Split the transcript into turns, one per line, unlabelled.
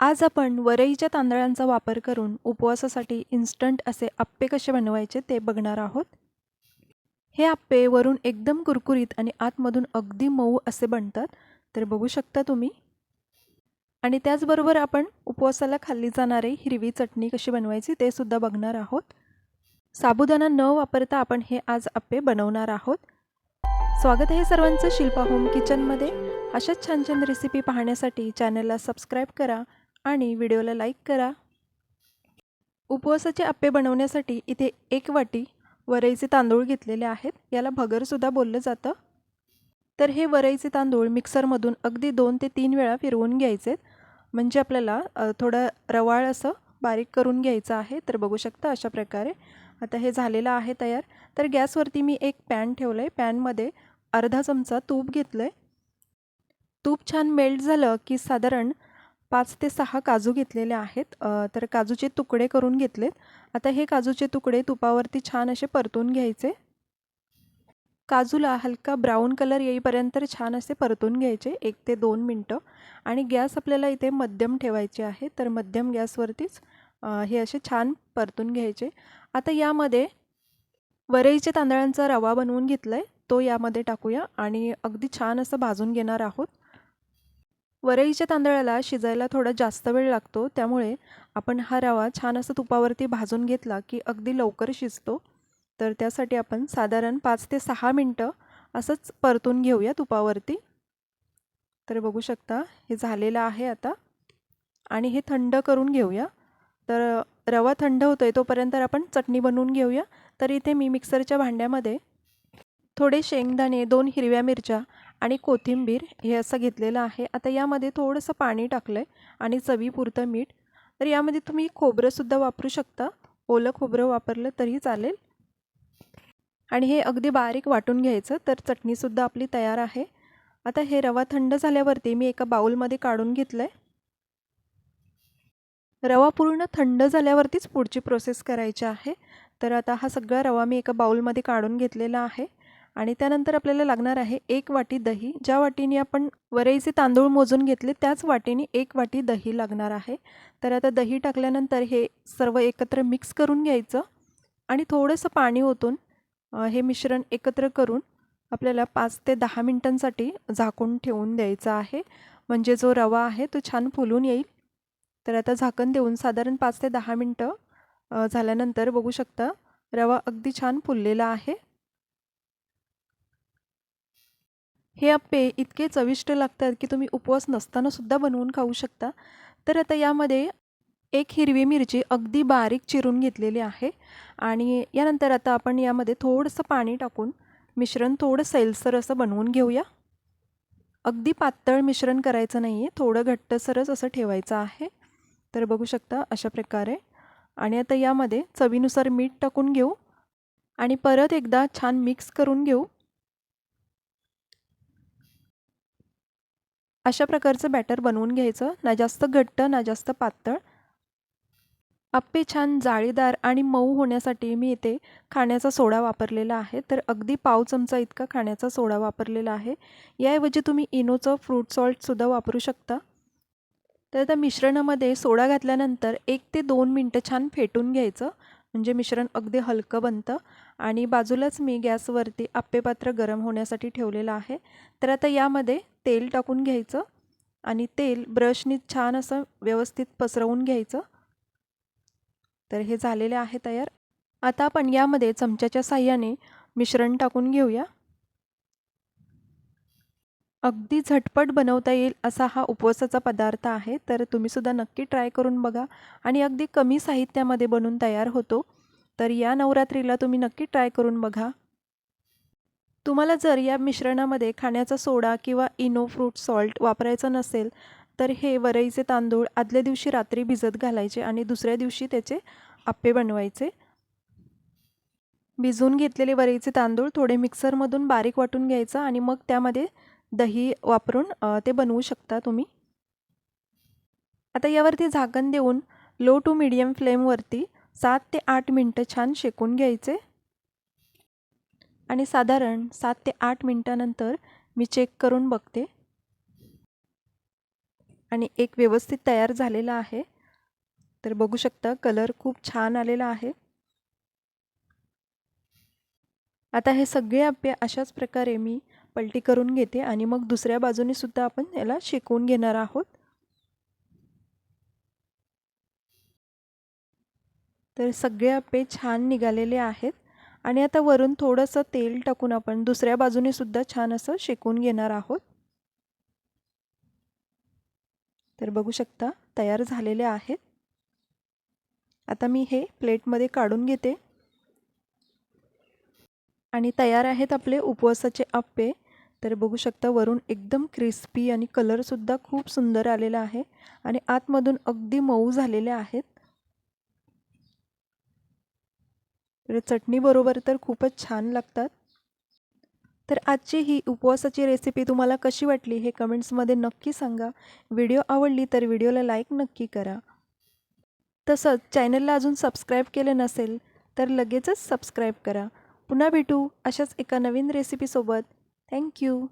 आज आपण वरईच्या तांदळांचा वापर करून उपवासासाठी इन्स्टंट असे अप्पे कसे बनवायचे ते बघणार आहोत. हे अप्पे वरून एकदम कुरकुरीत आणि आतमधून अगदी मऊ असे बनतात. तर बघू शकता तुम्ही. आणि त्याचबरोबर आपण उपवासाला खाल्ली जाणारी हिरवी चटणी कशी बनवायची ते सुद्धा बघणार आहोत. साबुदाणा न वापरता आपण हे आज अप्पे बनवणार आहोत. स्वागत आहे सर्वांचं शिल्पा होम किचनमध्ये. अशाच छान छान रेसिपी पाहण्यासाठी चॅनलला सबस्क्राईब करा आणि व्हिडिओला लाईक करा. उपवासाचे अप्पे बनवण्यासाठी इथे 1 वाटी वरईचे तांदूळ घेतलेले आहेत. याला भगरसुद्धा बोललं जातं. तर हे वरईचे तांदूळ मिक्सरमधून अगदी 2 ते 3 वेळा फिरवून घ्यायचे. म्हणजे आपल्याला थोडं रवाळ असं बारीक करून घ्यायचं आहे. तर बघू शकता अशा प्रकारे आता हे झालेलं आहे तयार. तर गॅसवरती मी एक पॅन ठेवलं आहे. पॅनमध्ये अर्धा चमचा तूप घेतलं आहे. तूप छान मेल्ट झालं की साधारण 5 ते 6 काजू घेतलेले आहेत. तर काजूचे तुकडे करून घेतलेत. आता हे काजूचे तुकडे तुपावरती छान असे परतून घ्यायचे. काजूला हलका ब्राऊन कलर येईपर्यंत छान असे परतून घ्यायचे 1 ते 2 मिनटं. आणि गॅस आपल्याला इथे मध्यम ठेवायचे आहे. तर मध्यम गॅसवरतीच हे असे छान परतून घ्यायचे. आता यामध्ये वरईच्या तांदळांचा रवा बनवून घेतला आहे, तो यामध्ये टाकूया आणि अगदी छान असं भाजून घेणार आहोत. वरईच्या तांदळाला शिजायला थोडा जास्त वेळ लागतो, त्यामुळे आपण हा रवा छान असं तुपावरती भाजून घेतला की अगदी लवकर शिजतो. तर त्यासाठी आपण साधारण 5 ते 6 मिनटं असंच परतून घेऊया तुपावरती. तर बघू शकता हे झालेलं आहे आता. आणि हे थंड करून घेऊया. तर रवा थंड होतोय तोपर्यंत आपण चटणी बनवून घेऊया. तर इथे मी मिक्सरच्या भांड्यामध्ये थोडे शेंगदाणे, 2 हिरव्या मिरच्या आणि कोथिंबीर हे असं घेतलेलं आहे. आता यामध्ये थोडंसं पाणी टाकलं आहे आणि चवीपुरतं मीठ. तर यामध्ये तुम्ही खोबरंसुद्धा वापरू शकता. ओलं खोबरं वापरलं तरी चालेल. आणि हे अगदी बारीक वाटून घ्यायचं. तर चटणीसुद्धा आपली तयार आहे. आता हे रवा थंड झाल्यावरती मी एका बाउलमध्ये काढून घेतलं आहे. रवा पूर्ण थंड झाल्यावरतीच पुढची प्रोसेस करायची आहे. तर आता हा सगळा रवा मी एका बाउलमध्ये काढून घेतलेला आहे. आणि त्यानंतर आपल्याला लागणार आहे 1 वाटी दही. ज्या वाटीने आपण वरईचे तांदूळ मोजून घेतले त्याच वाटीने 1 वाटी दही लागणार आहे. तर आता दही टाकल्यानंतर हे सर्व एकत्र मिक्स करून घ्यायचं आणि थोडंसं पाणी ओतून हे मिश्रण एकत्र करून आपल्याला 5 ते 10 मिनिटांसाठी झाकून ठेवून द्यायचं आहे. म्हणजे जो रवा आहे तो छान फुलून येईल. तर आता झाकण देऊन साधारण 5 ते 10 मिनटं झाल्यानंतर बघू शकता रवा अगदी छान फुललेला आहे. हे अप्पे इतके चविष्ट लागतात की तुम्ही उपवास नसताना सुद्धा बनवून खाऊ शकता. तर आता यामध्ये 1 हिरवी मिरची अगदी बारीक चिरून घेतलेली आहे. आणि यानंतर आता आपण यामध्ये थोडंसं पाणी टाकून मिश्रण थोडं सैलसर असं बनवून घेऊया. अगदी पातळ मिश्रण करायचं नाही आहे, थोडं घट्टसरच असं ठेवायचं आहे. तर बघू शकता अशा प्रकारे. आणि आता यामध्ये चवीनुसार मीठ टाकून घेऊ आणि परत एकदा छान मिक्स करून घेऊ. अशा प्रकारचं बॅटर बनवून घ्यायचं, ना जास्त घट्ट ना जास्त पातळ. अप्पे छान जाळीदार आणि मऊ होण्यासाठी मी इथे खाण्याचा सोडा वापरलेला आहे. तर अगदी पाव चमचा इतका खाण्याचा सोडा वापरलेला आहे. याऐवजी तुम्ही इनोचं फ्रूट सॉल्टसुद्धा वापरू शकता. तर आता मिश्रणामध्ये सोडा घातल्यानंतर 1 ते 2 मिनटं छान फेटून घ्यायचं. म्हणजे मिश्रण अगदी हलकं बनतं. आणि बाजूलाच मी गॅसवरती अप्पेपात्र गरम होण्यासाठी ठेवलेलं आहे. तर आता यामध्ये तेल टाकून घ्यायचं आणि तेल ब्रशनी छान असं व्यवस्थित पसरवून घ्यायचं. तर हे झालेले आहे तयार. आता आपण यामध्ये चमच्याच्या साहाय्याने मिश्रण टाकून घेऊया. अगदी झटपट बनवता येईल असा हा उपवासाचा पदार्थ आहे. तर तुम्हीसुद्धा नक्की ट्राय करून बघा आणि अगदी कमी साहित्यामध्ये बनून तयार होतो. तर या नवरात्रीला तुम्ही नक्की ट्राय करून बघा. तुम्हाला जर या मिश्रणामध्ये खाण्याचा सोडा किंवा इनो फ्रूट सॉल्ट वापरायचं नसेल, तर हे वरईचे तांदूळ आदल्या दिवशी रात्री भिजत घालायचे आणि दुसऱ्या दिवशी त्याचे अप्पे बनवायचे. भिजवून घेतलेले वरईचे तांदूळ थोडे मिक्सरमधून बारीक वाटून घ्यायचं आणि मग त्यामध्ये दही वापरून ते बनवू शकता तुम्ही. आता यावरती झाकण देऊन लो टू मीडियम फ्लेमवरती 7 ते 8 मिनटं छान शेकून घ्यायचे. आणि साधारण 7 ते 8 मिनटानंतर मी चेक करून बघते. आणि एक व्यवस्थित तयार झालेला आहे. तर बघू शकता कलर खूप छान आलेला आहे. आता हे सगळे अप्पे अशाच प्रकारे मी पलटी करून घेते आणि मग दुसऱ्या बाजूने सुद्धा आपण याला शेकून घेणार आहोत. तर सगळे अप्पे छान निघालेले आहेत आणि आता वरून थोडंसं तेल टाकून आपण दुसऱ्या बाजूने सुद्धा छान असं शेकून घेणार आहोत. तर बघू शकता तयार झालेले आहेत. आता मी हे प्लेटमध्ये काढून घेते आणि तयार आहेत आपले उपवासाचे अप्पे. तर बघू शकता वरून एकदम क्रिस्पी आणि कलरसुद्धा खूप सुंदर आलेला आहे आणि आतमधून अगदी मऊ झालेले आहेत. तर चटणीबरोबर तर खूपच छान लागतात. तर आजची ही उपवासाची रेसिपी तुम्हाला कशी वाटली हे कमेंट्समध्ये नक्की सांगा. व्हिडिओ आवडली तर व्हिडिओला लाईक नक्की करा. तसंच चॅनलला अजून सबस्क्राईब केले नसेल तर लगेचच सबस्क्राईब करा. पुन्हा भेटू अशाच एका नवीन रेसिपीसोबत. थँक्यू.